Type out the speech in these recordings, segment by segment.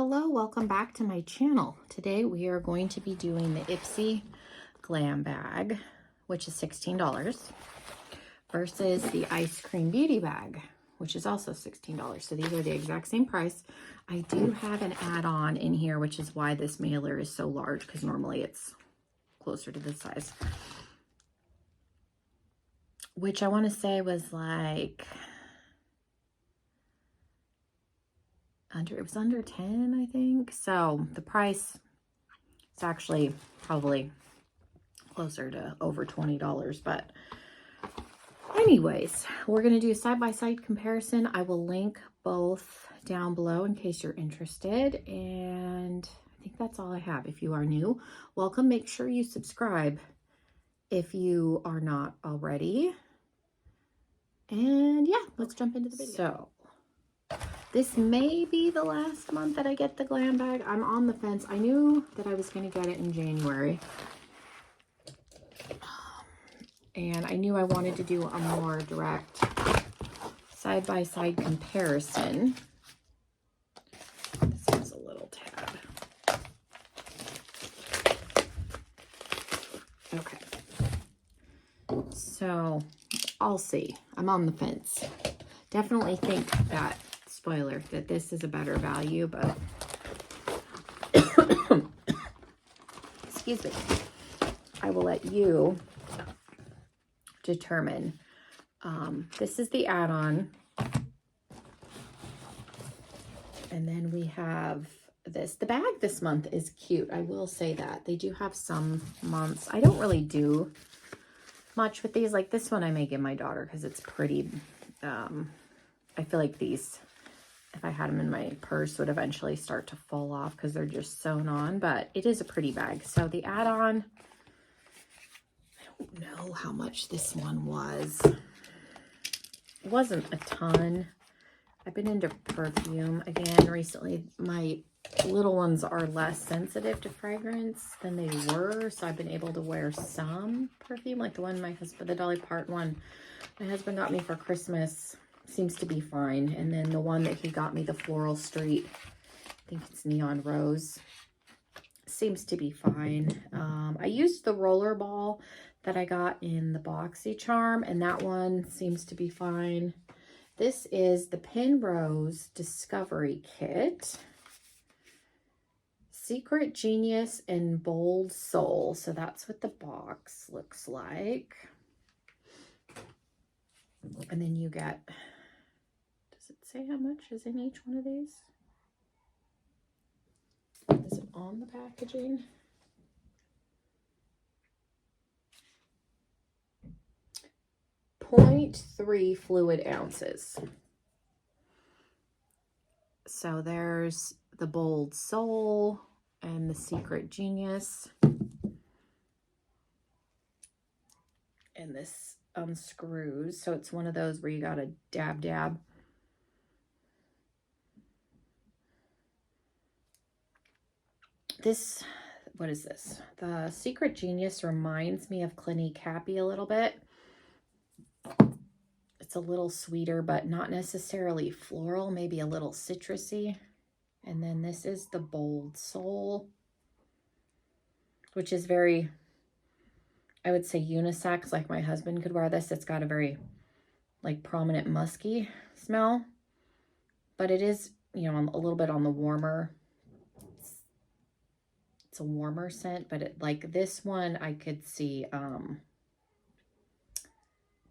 Hello, welcome back to my channel. Today we are going to be doing the Ipsy glam bag, which is $16, versus the Eyescream beauty bag, which is also $16. So these are the exact same price. I do have an add-on in here, which is why this mailer is so large, because normally it's closer to this size, which I want to say was like it was under 10, I think. So the price is actually probably closer to over $20, but anyways, we're going to do a side-by-side comparison. I will link both down below in case you're interested, and I think that's all I have. If you are new, welcome. Make sure you subscribe if you are not already. And yeah, let's jump into the video. So this may be the last month that I get the glam bag. I'm on the fence. I knew that I was going to get it in January. And I knew I wanted to do a more direct side-by-side comparison. This is a little tab. Okay. So I'll see. I'm on the fence. Definitely think that, spoiler, that this is a better value, but excuse me, I will let you determine. This is the add-on, and then we have this. The bag this month is cute. I will say that. They do have some months. I don't really do much with these. Like this one I may give my daughter because it's pretty. I feel like these, if I had them in my purse, would eventually start to fall off because they're just sewn on, but it is a pretty bag. So the add-on, I don't know how much this one was. It wasn't a ton. I've been into perfume again recently. My little ones are less sensitive to fragrance than they were, so I've been able to wear some perfume, like the one my husband, the Dolly Parton one my husband got me for Christmas, seems to be fine. And then the one that he got me, the Floral Street, I think it's Neon Rose, seems to be fine. I used the roller ball that I got in the BoxyCharm, and that one seems to be fine. This is the Penrose Discovery Kit, Secret Genius and Bold Soul. So that's what the box looks like. And then you get, does it say how much is in each one of these? Is it on the packaging? .3 fluid ounces. So there's the Bold Soul and the Secret Genius. And this unscrews. So it's one of those where you gotta dab. This, what is this? The Secret Genius reminds me of Clinique Happy a little bit. It's a little sweeter, but not necessarily floral, maybe a little citrusy. And then this is the Bold Soul, which is very, I would say, unisex. Like my husband could wear this. It's got a very like prominent musky smell, but it is, you know, a little bit on the warmer. It's a warmer scent, but it, like this one I could see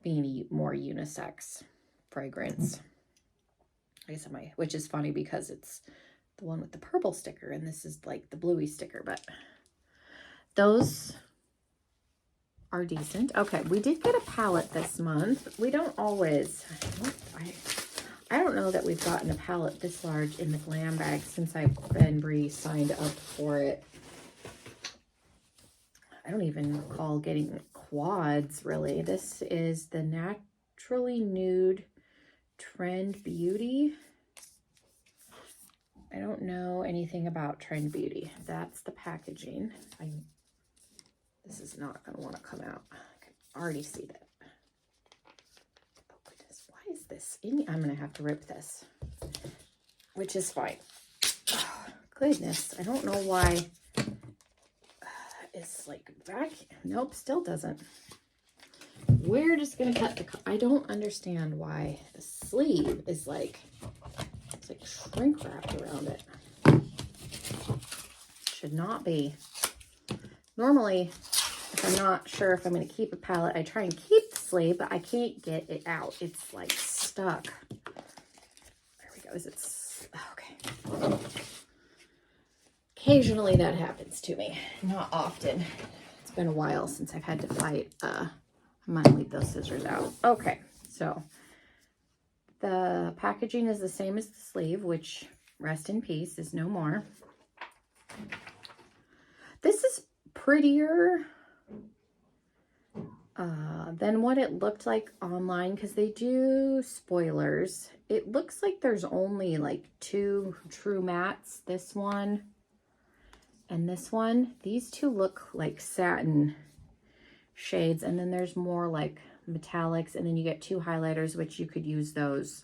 being more unisex fragrance. I guess which is funny because it's the one with the purple sticker and this is like the bluey sticker, but those are decent. Okay, we did get a palette this month. We don't always, I don't know that we've gotten a palette this large in the glam bag since I've been re-signed up for it. I don't even recall getting quads, really. This is the Naturally Nude Trend Beauty. I don't know anything about Trend Beauty. That's the packaging. This is not going to want to come out. I can already see that. Oh goodness, why is this in? I'm going to have to rip this, which is fine. Goodness, I don't know why it's like back. Nope, still doesn't. We're just gonna cut the, I don't understand why the sleeve is like, it's like shrink wrapped around it. Should not be. Normally, if I'm not sure if I'm gonna keep a palette, I try and keep the sleeve, but I can't get it out. It's like stuck. There we go. Is it, okay. Occasionally that happens to me, not often. It's been a while since I've had to fight. I might leave those scissors out. Okay, so the packaging is the same as the sleeve, which, rest in peace, is no more. This is prettier than what it looked like online, because they do spoilers. It looks like there's only like 2 true mattes, this one and this one. These two look like satin shades, and then there's more like metallics, and then you get 2 highlighters, which you could use those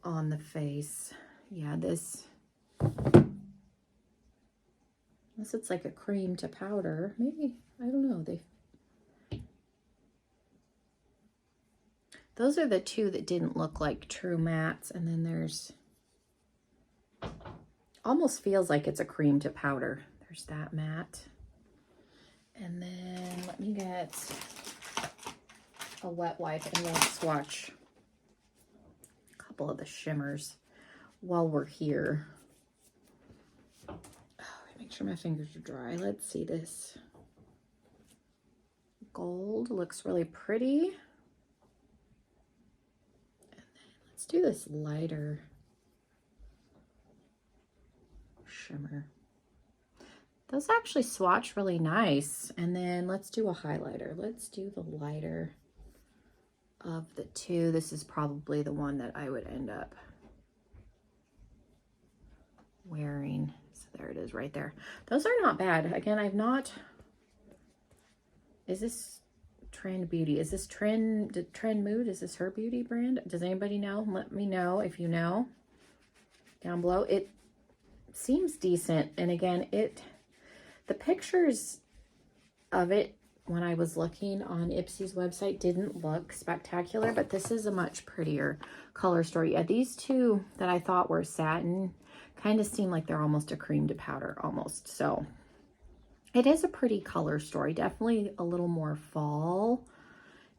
on the face. Yeah, this, unless it's like a cream to powder, maybe, I don't know. Those are the 2 that didn't look like true mattes, and then there's, almost feels like it's a cream to powder. There's that matte. And then let me get a wet wipe and we'll swatch a couple of the shimmers while we're here. Oh, make sure my fingers are dry. Let's see this. Gold looks really pretty. And then let's do this lighter shimmer. Those actually swatch really nice. And then let's do a highlighter. Let's do the lighter of the 2. This is probably the one that I would end up wearing. So there it is right there. Those are not bad. Again, I've not, is this Trend Beauty? Is this Trend Mood? Is this her beauty brand? Does anybody know? Let me know if you know down below. It seems decent. And again, the pictures of it when I was looking on Ipsy's website didn't look spectacular, but this is a much prettier color story. Yeah, these 2 that I thought were satin kind of seem like they're almost a cream to powder almost. So it is a pretty color story. Definitely a little more fall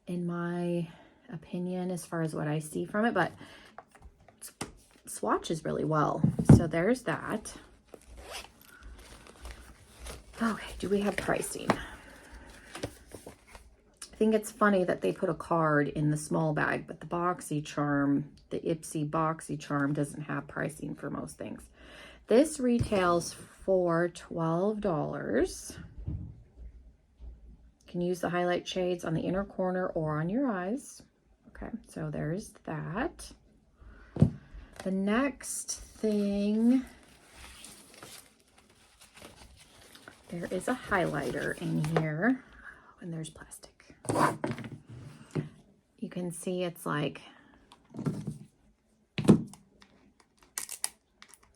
in my opinion as far as what I see from it, but swatches really well. So there's that. Okay, do we have pricing? I think it's funny that they put a card in the small bag, but the BoxyCharm, the Ipsy BoxyCharm doesn't have pricing for most things. This retails for $12. You can use the highlight shades on the inner corner or on your eyes. Okay, so there's that. The next thing, there is a highlighter in here, and there's plastic. You can see it's like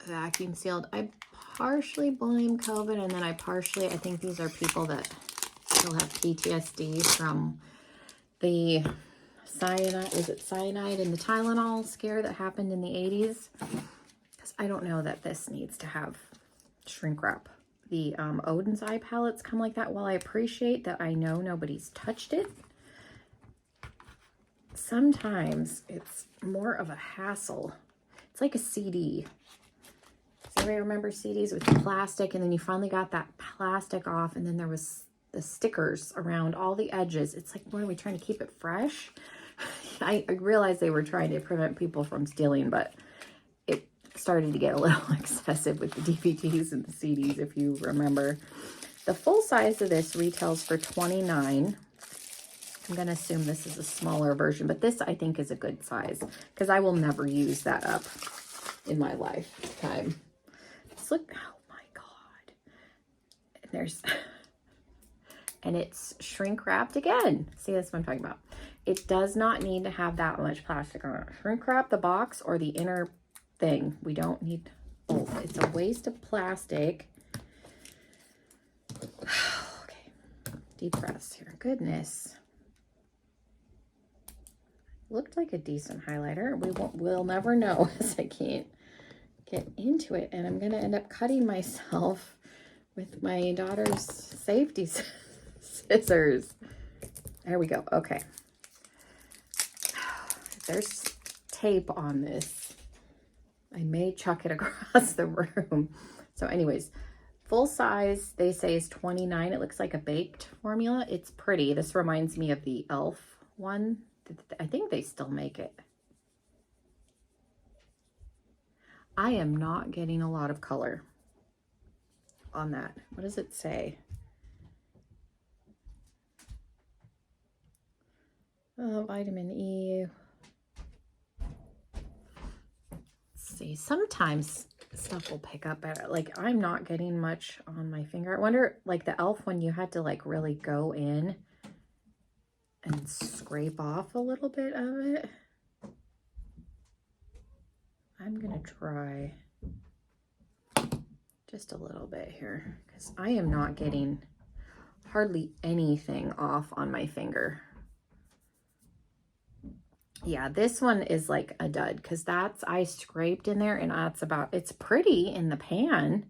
vacuum sealed. I partially blame COVID, and then I think these are people that still have PTSD from the cyanide, was it cyanide and the Tylenol scare that happened in the 80s? Because I don't know that this needs to have shrink wrap. The Odin's Eye palettes come like that. While I appreciate that I know nobody's touched it, sometimes it's more of a hassle. It's like a CD. Does anybody remember CDs with the plastic, and then you finally got that plastic off, and then there was the stickers around all the edges? It's like, what are we trying to keep it fresh? I realized they were trying to prevent people from stealing, but it started to get a little excessive with the DVDs and the CDs, if you remember. The full size of this retails for $29. I'm going to assume this is a smaller version, but this I think is a good size because I will never use that up in my lifetime. Just look, oh my God. And there's, and it's shrink wrapped again. See, that's what I'm talking about. It does not need to have that much plastic on it. Shrink wrap the box or the inner thing. We don't need both. It's a waste of plastic. Okay, deep breaths here. Goodness. Looked like a decent highlighter. We'll never know, as I can't get into it, and I'm gonna end up cutting myself with my daughter's safety scissors. There we go. Okay, there's tape on this. I may chuck it across the room. So anyways, full size, they say, is 29. It looks like a baked formula. It's pretty. This reminds me of the e.l.f. one. I think they still make it. I am not getting a lot of color on that. What does it say? Oh, vitamin E. Let's see. Sometimes stuff will pick up better. Like, I'm not getting much on my finger. I wonder, like the e.l.f. one, you had to like really go in and scrape off a little bit of it. I'm gonna try just a little bit here because I am not getting hardly anything off on my finger. Yeah, this one is like a dud because I scraped in there, and it's pretty in the pan,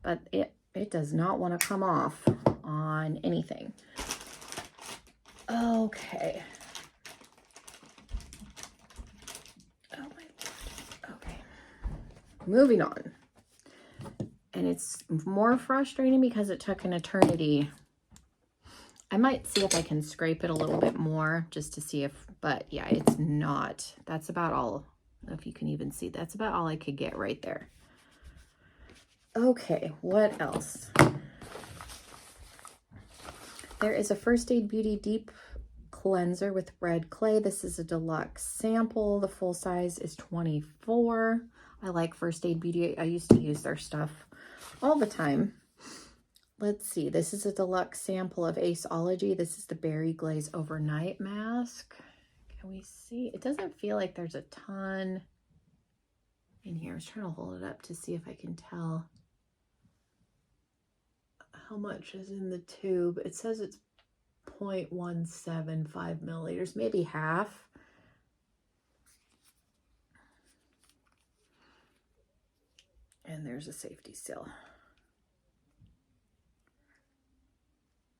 but it does not want to come off on anything. Okay. Oh my Lord. Okay. Moving on. And it's more frustrating because it took an eternity. I might see if I can scrape it a little bit more just to see but yeah, it's not. That's about all, if you can even see, that's about all I could get right there. Okay, what else? There is a First Aid Beauty Deep Cleanser with red clay. This is a deluxe sample. The full size is 24. I like First Aid Beauty. I used to use their stuff all the time. Let's see. This is a deluxe sample of Aceology. This is the Berry Glaze Overnight Mask. Can we see? It doesn't feel like there's a ton in here. I was trying to hold it up to see if I can tell how much is in the tube. It says it's 0.175 milliliters, maybe half. And there's a safety seal. I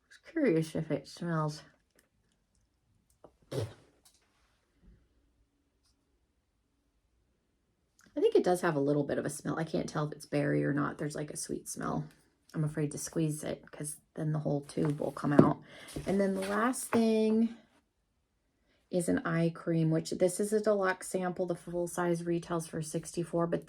was curious if it smells. I think it does have a little bit of a smell. I can't tell if it's berry or not. There's like a sweet smell. I'm afraid to squeeze it because then the whole tube will come out. And then the last thing is an eye cream, which this is a deluxe sample. The full size retails for $64, but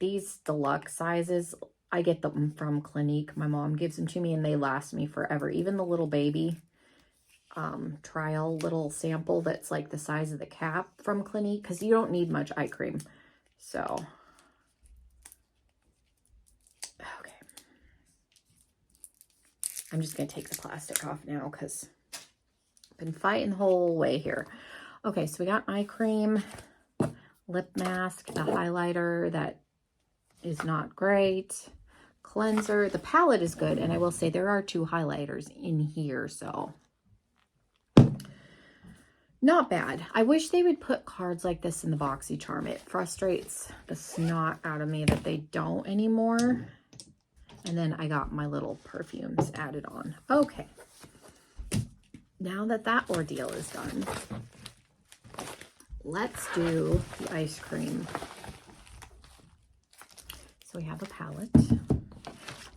these deluxe sizes, I get them from Clinique. My mom gives them to me and they last me forever. Even the little baby trial little sample that's like the size of the cap from Clinique, because you don't need much eye cream. So okay, I'm just gonna take the plastic off now because I've been fighting the whole way here. Okay, so we got eye cream, lip mask, the highlighter that is not great, cleanser. The palette is good, and I will say there are 2 highlighters in here, so not bad. I wish they would put cards like this in the BoxyCharm. It frustrates the snot out of me that they don't anymore. And then I got my little perfumes added on. Okay. Now that that ordeal is done, let's do the ice cream. So we have a palette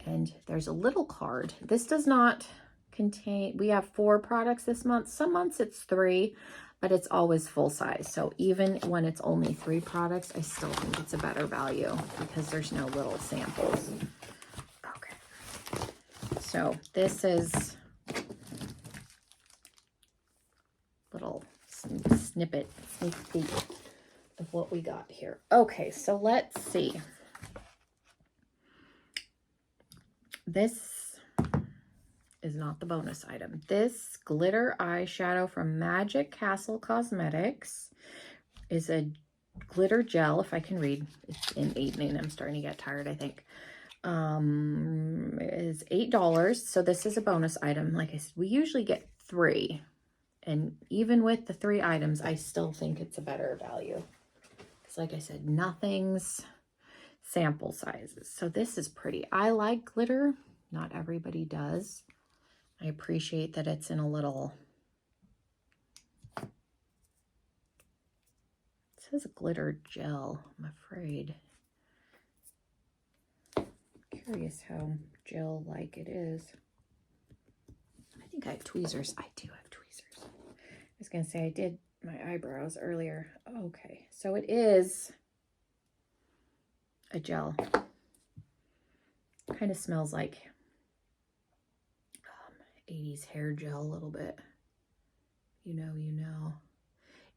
and there's a little card. This does not contain, we have 4 products this month. Some months it's 3, but it's always full size. So even when it's only 3 products, I still think it's a better value because there's no little samples. Okay. So this is little sneak peek of what we got here. Okay, so let's see. This is not the bonus item. This glitter eyeshadow from Magic Castle Cosmetics. is a glitter gel, if I can read. It's in 8 I'm starting to get tired, I think. Is $8. So this is a bonus item. Like I said, we usually get 3. And even with the 3 items, I still think it's a better value. Because like I said, nothing's sample sizes. So this is pretty. I like glitter. Not everybody does. I appreciate that it's in a little... It says glitter gel, I'm afraid. Curious how gel-like it is. I think I have tweezers. I do have tweezers. I was going to say I did my eyebrows earlier. Okay, so it is a gel. Kind of smells like 80s hair gel a little bit. You know.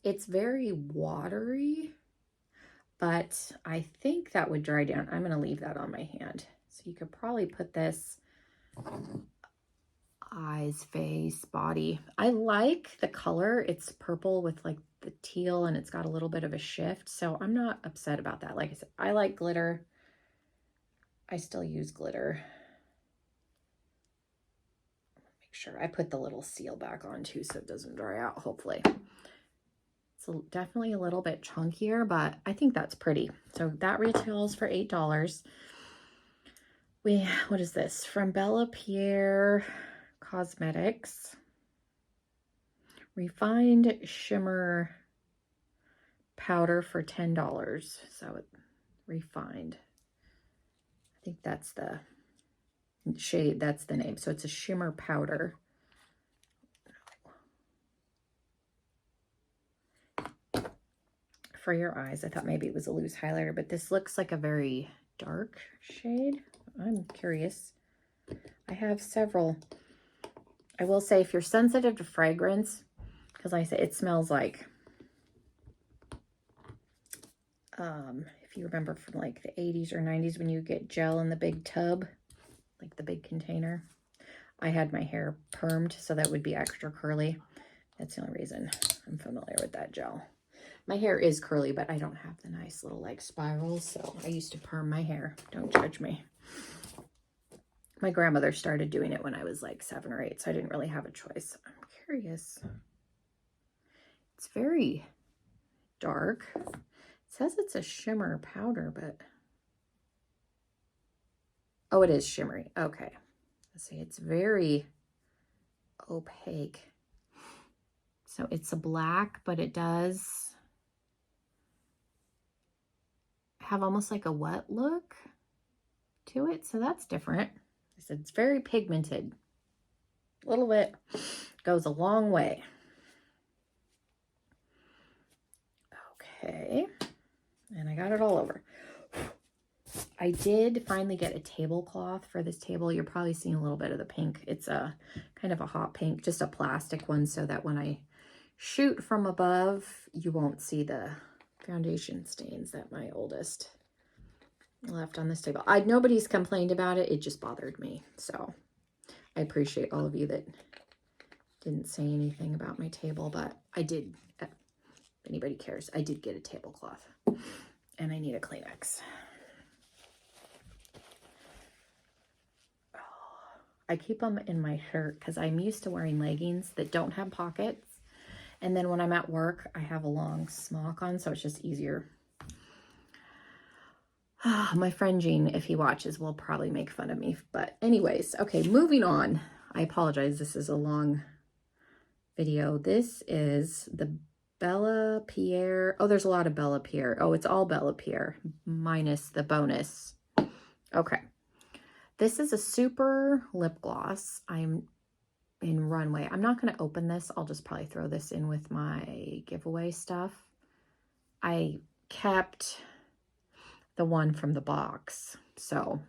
It's very watery, but I think that would dry down. I'm going to leave that on my hand. So you could probably put this eyes, face, body. I like the color. It's purple with like the teal, and it's got a little bit of a shift. So I'm not upset about that. Like I said, I like glitter. I still use glitter. Make sure I put the little seal back on too so it doesn't dry out, hopefully. It's definitely a little bit chunkier, but I think that's pretty. So that retails for $8. What is this? From Bella Pierre Cosmetics. Refined Shimmer Powder for $10. So refined. I think that's the shade, that's the name. So it's a shimmer powder. For your eyes. I thought maybe it was a loose highlighter, but this looks like a very dark shade. I'm curious. I have several. I will say if you're sensitive to fragrance, because like I say it smells like, if you remember from like the 80s or 90s when you get gel in the big tub, like the big container. I had my hair permed, so that would be extra curly. That's the only reason I'm familiar with that gel. My hair is curly, but I don't have the nice little like spirals, so I used to perm my hair. Don't judge me. My grandmother started doing it when I was like 7 or 8, so I didn't really have a choice. I'm curious. It's very dark. It says it's a shimmer powder, but... Oh, it is shimmery. Okay. Let's see. It's very opaque. So it's a black, but it does have almost like a wet look to it. So that's different. I said it's very pigmented. A little bit goes a long way. Okay. And I got it all over. I did finally get a tablecloth for this table. You're probably seeing a little bit of the pink. It's a kind of a hot pink, just a plastic one, so that when I shoot from above, you won't see the foundation stains that my oldest left on this table. Nobody's complained about it. It just bothered me. So I appreciate all of you that didn't say anything about my table, but I did, if anybody cares, I did get a tablecloth and I need a Kleenex. I keep them in my shirt because I'm used to wearing leggings that don't have pockets. And then when I'm at work, I have a long smock on, so it's just easier. My friend Jean, if he watches, will probably make fun of me. But anyways, okay, moving on. I apologize. This is a long video. This is the Bella Pierre. Oh, there's a lot of Bella Pierre. Oh, it's all Bella Pierre minus the bonus. Okay. This is a super lip gloss. I'm in Runway. I'm not going to open this. I'll just probably throw this in with my giveaway stuff. I kept the one from the box, so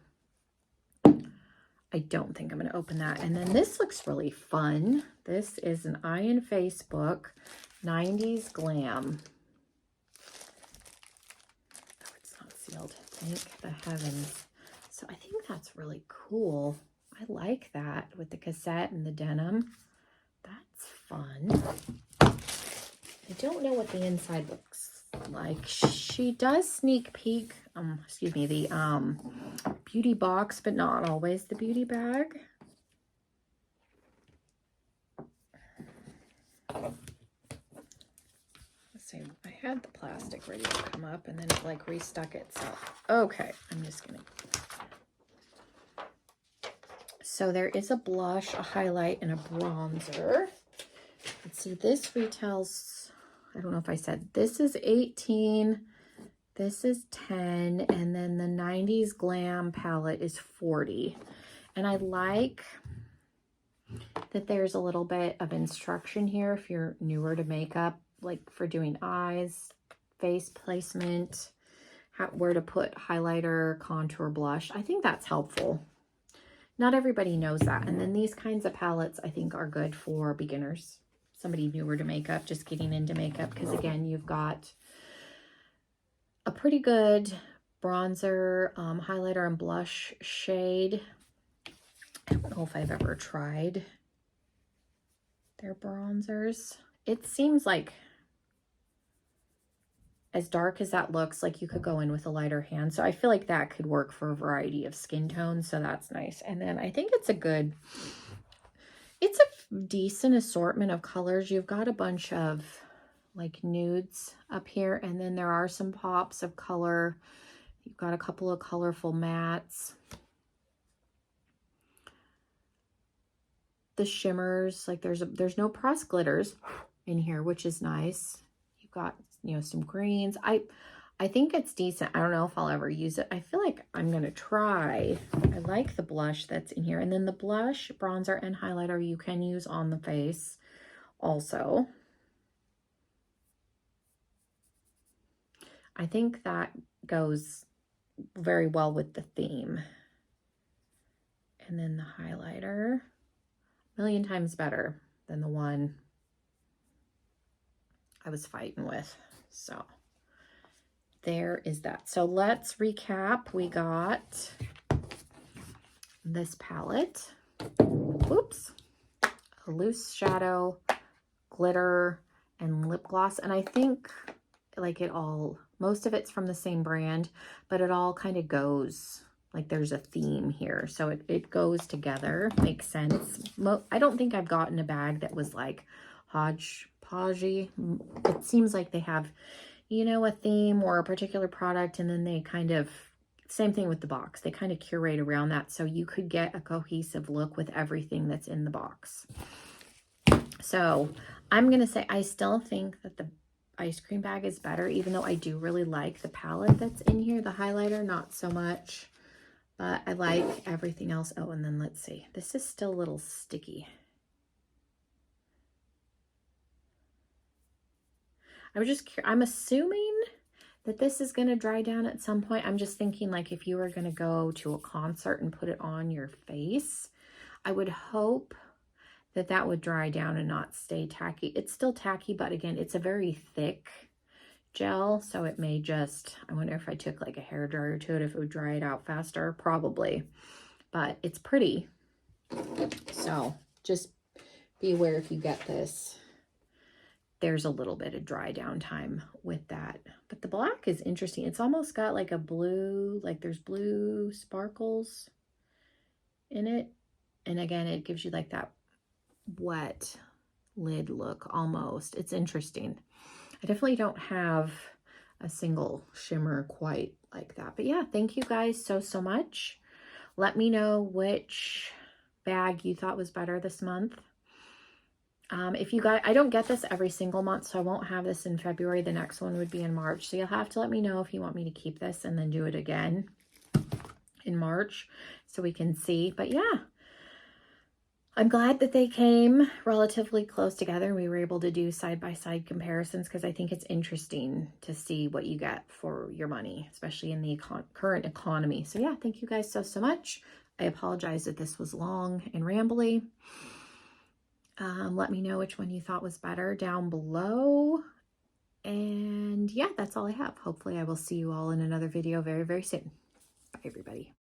I don't think I'm going to open that. And then this looks really fun. This is an Eye and Face book, 90s Glam. Oh, it's not sealed. Thank the heavens. So I think that's really cool. I like that with the cassette and the denim. That's fun. I don't know what the inside looks like. She does sneak peek, excuse me, the beauty box, but not always the beauty bag. Let's see, I had the plastic ready to come up and then it like restuck itself. Okay, I'm just gonna. So there is a blush, a highlight, and a bronzer. Let's see, this retails, I don't know if I said, this is 18, this is 10, and then the 90s Glam palette is 40. And I like that there's a little bit of instruction here if you're newer to makeup, like for doing eyes, face placement, where to put highlighter, contour, blush. I think that's helpful. Not everybody knows that. And then these kinds of palettes I think are good for beginners, somebody newer to makeup, just getting into makeup, because again, you've got a pretty good bronzer, highlighter, and blush shade. I don't know if I've ever tried their bronzers. It seems like, as dark as that looks, like you could go in with a lighter hand. So I feel like that could work for a variety of skin tones. So that's nice. And then I think it's a decent assortment of colors. You've got a bunch of like nudes up here. And then there are some pops of color. You've got a couple of colorful mattes. The shimmers, like there's no pressed glitters in here, which is nice. You've got, you know, some greens. I think it's decent. I don't know if I'll ever use it. I feel like I'm gonna try. I like the blush that's in here. And then the blush, bronzer, and highlighter you can use on the face also. I think that goes very well with the theme. And then the highlighter, a million times better than the one I was fighting with. So there is that. So let's recap. We got this palette. Oops. A loose shadow, glitter, and lip gloss. And I think like most of it's from the same brand, but it all kind of goes, like there's a theme here. So it goes together, makes sense. I don't think I've gotten a bag that was like hodgepodgey. It seems like they have, you know, a theme or a particular product, and then they kind of, same thing with the box, they kind of curate around that so you could get a cohesive look with everything that's in the box. So I'm gonna say I still think that the ice cream bag is better, even though I do really like the palette that's in here. The highlighter, not so much, but I like everything else. Oh, and then let's see, this is still a little sticky. I'm assuming that this is going to dry down at some point. I'm just thinking, like, if you were going to go to a concert and put it on your face, I would hope that that would dry down and not stay tacky. It's still tacky, but again, it's a very thick gel, so it may just, I wonder if I took like a hairdryer to it, if it would dry it out faster. Probably, but it's pretty. So just be aware if you get this, there's a little bit of dry down time with that. But the black is interesting. It's almost got like a blue, like there's blue sparkles in it. And again, it gives you like that wet lid look almost. It's interesting. I definitely don't have a single shimmer quite like that. But yeah, thank you guys so much. Let me know which bag you thought was better this month. If you got, I don't get this every single month, so I won't have this in February. The next one would be in March. So you'll have to let me know if you want me to keep this and then do it again in March so we can see. But yeah, I'm glad that they came relatively close together. We were able to do side-by-side comparisons because I think it's interesting to see what you get for your money, especially in the current economy. So yeah, thank you guys so much. I apologize that this was long and rambly. Let me know which one you thought was better down below. And yeah, that's all I have. Hopefully I will see you all in another video very soon. Bye, everybody.